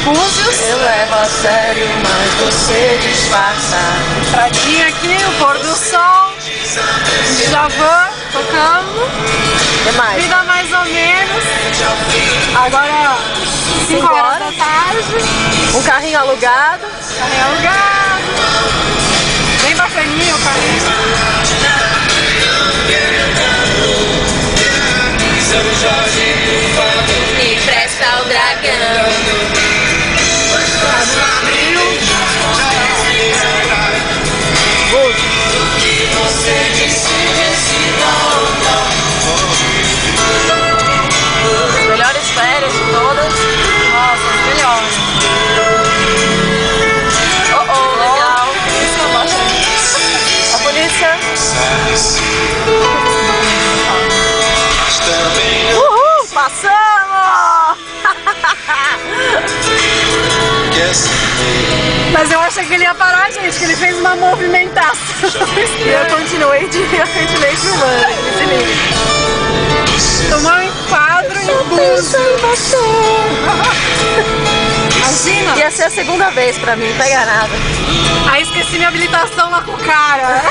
Búzios. Eu levo a sério, mas você disfarça. Pradinho aqui, o pôr do sol. Djavan tocando. O que mais? Vida mais ou menos. Agora 5 horas da tarde. Um carrinho alugado. Carrinho alugado. Bem bacaninho o carrinho. Me presta o dragão. As melhores férias de todas. Nossa, as melhores. Legal. A polícia. Uhul, passamos! Mas eu achei que ele ia parar, gente, que ele fez uma movimentação. E eu continuei filmando, se liga. Tomou um enquadro em Búzios. Imagina! Ia ser a segunda vez pra mim, não pega nada. Aí esqueci minha habilitação lá com o cara.